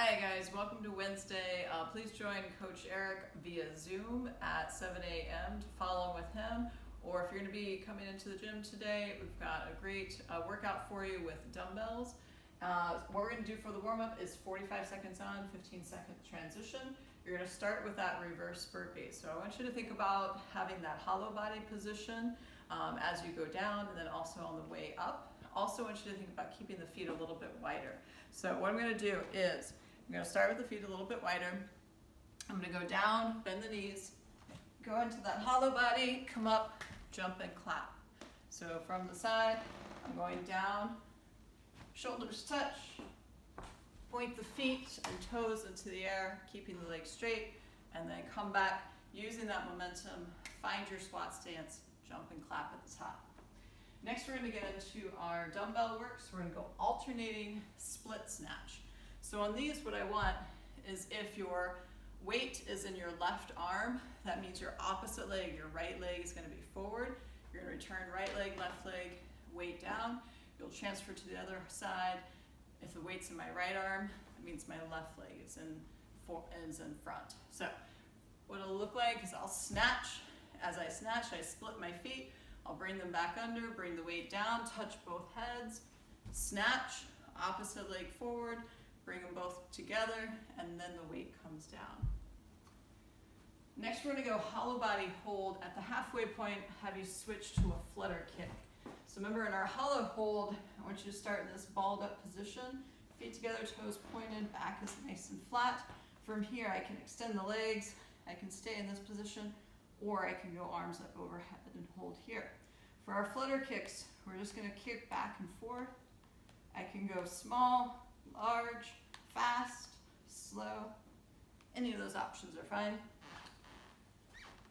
Hi guys, welcome to Wednesday. Please join Coach Eric via Zoom at 7 a.m. to follow with him. Or if you're going to be coming into the gym today, we've got a great workout for you with dumbbells. What we're going to do for the warm-up is 45 seconds on, 15-second transition. You're going to start with that reverse burpee. So I want you to think about having that hollow body position as you go down and then also on the way up. Also want you to think about keeping the feet a little bit wider. So what I'm going to do is I'm going to start with the feet a little bit wider. I'm going to go down, bend the knees, go into that hollow body, come up, jump and clap. So from the side, I'm going down, shoulders touch, point the feet and toes into the air, keeping the legs straight, and then come back using that momentum, find your squat stance, jump and clap at the top. Next, we're going to get into our dumbbell work. So we're going to go alternating split snatch. So on these, what I want is if your weight is in your left arm, that means your opposite leg, your right leg is going to be forward. You're going to return right leg, left leg, weight down. You'll transfer to the other side. If the weight's in my right arm, that means my left leg is in front. So what it'll look like is I'll snatch. As I snatch, I split my feet. I'll bring them back under, bring the weight down, touch both heads, snatch, opposite leg forward, bring them both together, and then the weight comes down. Next, we're going to go hollow body hold. At the halfway point, have you switch to a flutter kick. So remember, in our hollow hold, I want you to start in this balled up position, feet together, toes pointed, back is nice and flat. From here, I can extend the legs, I can stay in this position, or I can go arms up overhead and hold here. For our flutter kicks, we're just going to kick back and forth. I can go small, large, fast, slow. Any of those options are fine.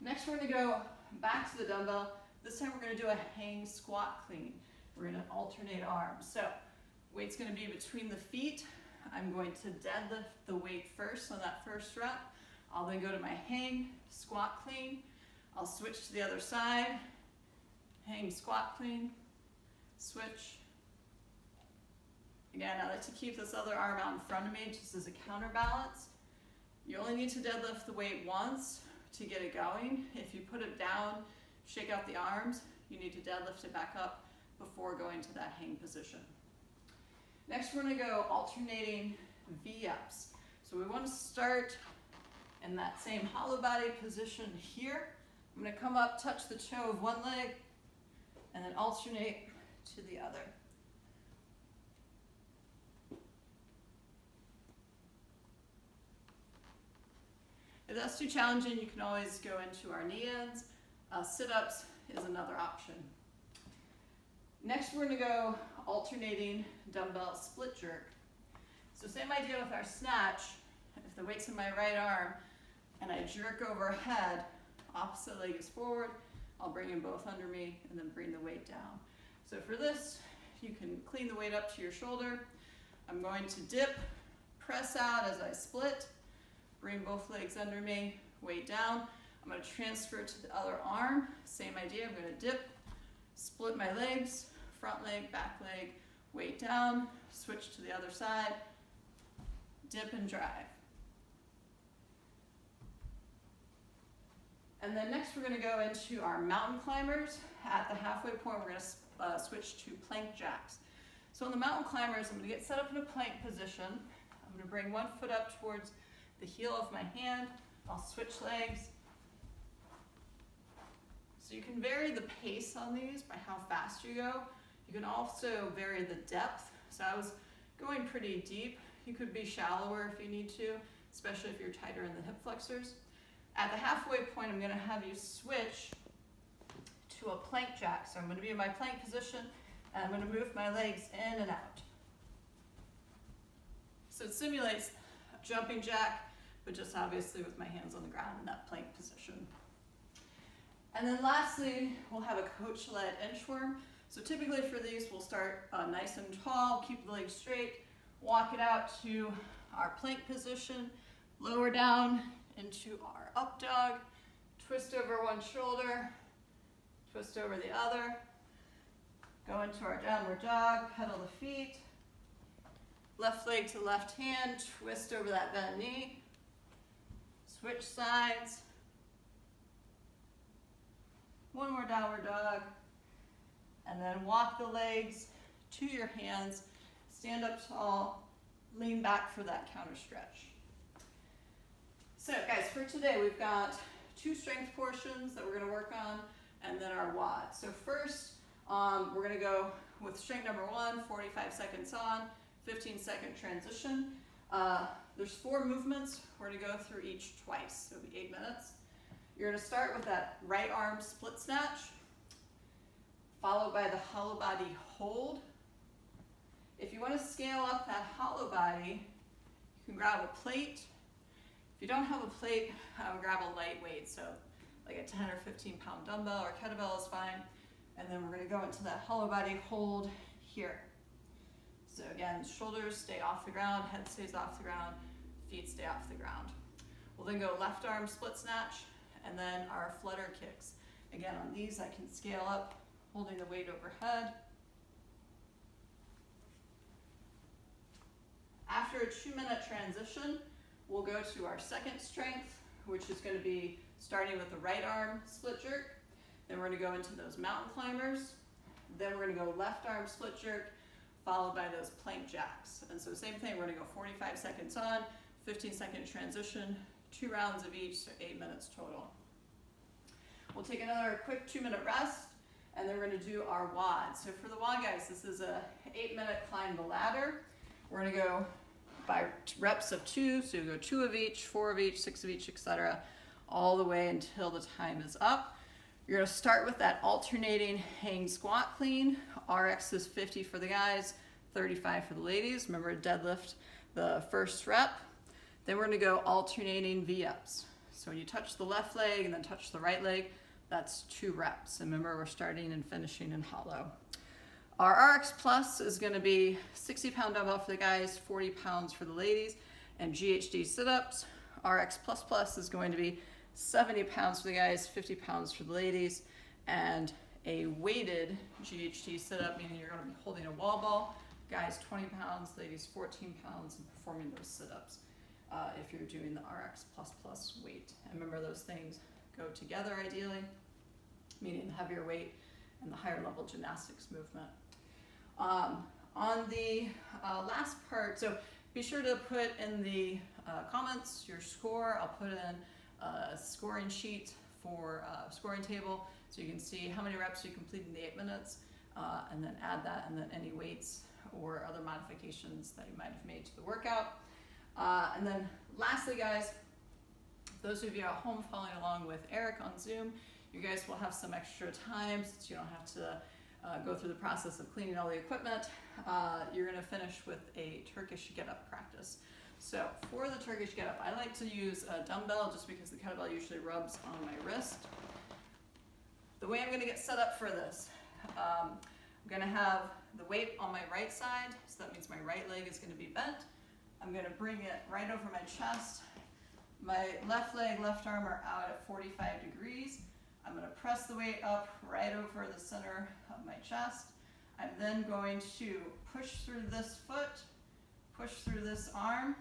Next, we're going to go back to the dumbbell. This time, we're going to do a hang squat clean. We're going to alternate arms. So, weight's going to be between the feet. I'm going to deadlift the weight first on that first rep. I'll then go to my hang squat clean. I'll switch to the other side, hang squat clean, switch. Again, I like to keep this other arm out in front of me just as a counterbalance. You only need to deadlift the weight once to get it going. If you put it down, shake out the arms, you need to deadlift it back up before going to that hang position. Next, we're going to go alternating V-ups. So we want to start in that same hollow body position here. I'm going to come up, touch the toe of one leg, and then alternate to the other. If that's too challenging, you can always go into our knee-ins. Sit-ups is another option. Next, we're going to go alternating dumbbell split jerk. So same idea with our snatch. If the weight's in my right arm and I jerk overhead, opposite leg is forward, I'll bring them both under me and then bring the weight down. So for this, you can clean the weight up to your shoulder. I'm going to dip, press out as I split, bring both legs under me, weight down. I'm going to transfer to the other arm. Same idea, I'm going to dip, split my legs, front leg, back leg, weight down, switch to the other side, dip and drive. And then next we're going to go into our mountain climbers. At the halfway point, we're going to switch to plank jacks. So on the mountain climbers, I'm going to get set up in a plank position. I'm going to bring one foot up towards the heel of my hand. I'll switch legs. So you can vary the pace on these by how fast you go. You can also vary the depth. So I was going pretty deep. You could be shallower if you need to, especially if you're tighter in the hip flexors. At the halfway point, I'm going to have you switch to a plank jack. So I'm going to be in my plank position, and I'm going to move my legs in and out. So it simulates a jumping jack, but just obviously with my hands on the ground in that plank position. And then lastly, we'll have a coach-led inchworm. So typically for these, we'll start nice and tall, keep the legs straight, walk it out to our plank position, lower down into our up dog, twist over one shoulder, twist over the other, go into our downward dog, pedal the feet, Left leg to left hand, twist over that bent knee. Switch sides. One more downward dog. And then walk the legs to your hands. Stand up tall. Lean back for that counter stretch. So guys, for today we've got 2 strength portions that we're going to work on, and then our WOD. So first, we're going to go with strength number 1, 45 seconds on, 15-second transition. There's 4 movements. We're going to go through each twice, so it'll be 8 minutes. You're going to start with that right arm split snatch, followed by the hollow body hold. If you want to scale up that hollow body, you can grab a plate. If you don't have a plate, grab a lightweight, so like a 10 or 15 pound dumbbell or kettlebell is fine. And then we're going to go into that hollow body hold here. So again, shoulders stay off the ground, head stays off the ground, feet stay off the ground. We'll then go left arm split snatch, and then our flutter kicks. Again, on these I can scale up, holding the weight overhead. After a 2-minute transition, we'll go to our second strength, which is going to be starting with the right arm split jerk. Then we're going to go into those mountain climbers. Then we're going to go left arm split jerk, followed by those plank jacks. And so same thing, we're going to go 45 seconds on, 15-second transition, 2 rounds of each, so 8 minutes total. We'll take another quick 2-minute rest, and then we're going to do our WOD. So for the WOD, guys, this is a 8-minute climb the ladder. We're going to go by reps of 2, so you go 2 of each, 4 of each, 6 of each, etc., all the way until the time is up. You're going to start with that alternating hang squat clean. RX is 50 for the guys, 35 for the ladies. Remember, deadlift the first rep. Then we're going to go alternating V-ups. So when you touch the left leg and then touch the right leg, that's 2 reps. And remember, we're starting and finishing in hollow. Our RX Plus is going to be 60-pound dumbbell for the guys, 40 pounds for the ladies, and GHD sit-ups. RX Plus Plus is going to be 70 pounds for the guys, 50 pounds for the ladies, and a weighted GHD sit-up, meaning you're going to be holding a wall ball. Guys 20 pounds, ladies 14 pounds, and performing those sit-ups if you're doing the RX Plus Plus weight. And remember, those things go together ideally, meaning the heavier weight and the higher level gymnastics movement. On the last part, so be sure to put in the comments your score. I'll put in a scoring sheet for scoring table so you can see how many reps you completed in the 8 minutes, and then add that, and then any weights or other modifications that you might have made to the workout. And then lastly, guys, those of you at home following along with Eric on Zoom, you guys will have some extra time since you don't have to go through the process of cleaning all the equipment. You're going to finish with a Turkish Get Up practice. So for the Turkish Get Up, I like to use a dumbbell just because the kettlebell usually rubs on my wrist. The way I'm going to get set up for this, I'm going to have the weight on my right side, so that means my right leg is going to be bent. I'm going to bring it right over my chest. My left leg, left arm are out at 45 degrees. I'm going to press the weight up right over the center of my chest. I'm then going to push through this foot, push through this arm,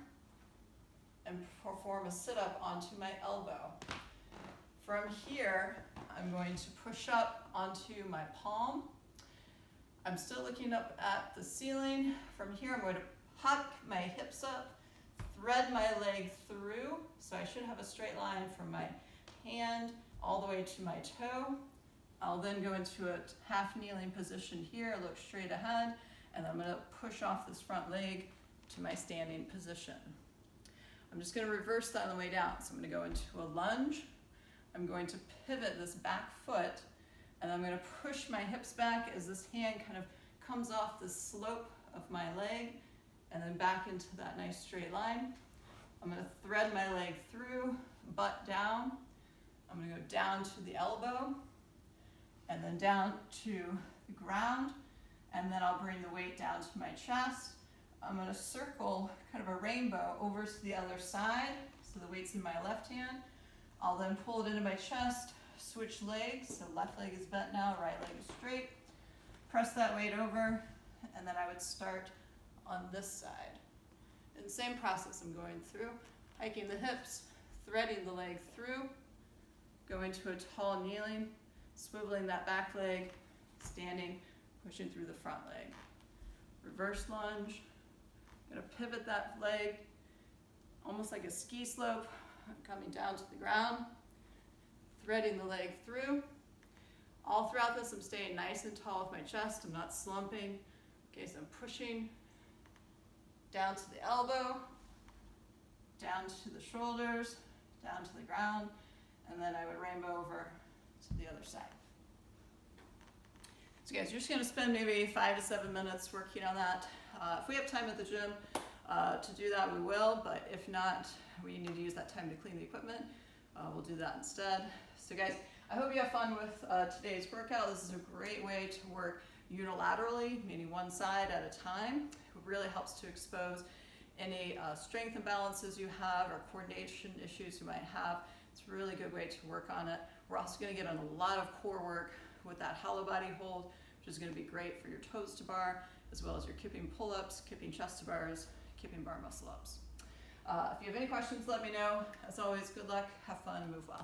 and perform a sit-up onto my elbow. From here, I'm going to push up onto my palm. I'm still looking up at the ceiling. From here, I'm going to huck my hips up, thread my leg through, so I should have a straight line from my hand all the way to my toe. I'll then go into a half kneeling position here, look straight ahead, and I'm going to push off this front leg to my standing position. I'm just going to reverse that on the way down. So I'm going to go into a lunge. I'm going to pivot this back foot, and I'm going to push my hips back as this hand kind of comes off the slope of my leg, and then back into that nice straight line. I'm going to thread my leg through, butt down. I'm going to go down to the elbow, and then down to the ground, and then I'll bring the weight down to my chest. I'm going to circle kind of a rainbow over to the other side, so the weight's in my left hand. I'll then pull it into my chest, switch legs, so left leg is bent now, right leg is straight. Press that weight over, and then I would start on this side. And same process, I'm going through, hiking the hips, threading the leg through, going to a tall kneeling, swiveling that back leg, standing, pushing through the front leg. Reverse lunge, gonna pivot that leg, almost like a ski slope, coming down to the ground, threading the leg through. All throughout this, I'm staying nice and tall with my chest. I'm not slumping. Okay, so I'm pushing down to the elbow, down to the shoulders, down to the ground, and then I would rainbow over to the other side. So guys, you're just gonna spend maybe 5 to 7 minutes working on that. If we have time at the gym to do that, we will, but if not, we need to use that time to clean the equipment. We'll do that instead. So guys, I hope you have fun with today's workout. This is a great way to work unilaterally, meaning one side at a time. It really helps to expose any strength imbalances you have or coordination issues you might have. It's a really good way to work on it. We're also going to get on a lot of core work with that hollow body hold, which is going to be great for your toes to bar, as well as your kipping pull-ups, kipping chest to bars, kipping bar muscle ups. If you have any questions, let me know. As always, good luck, have fun, and move well.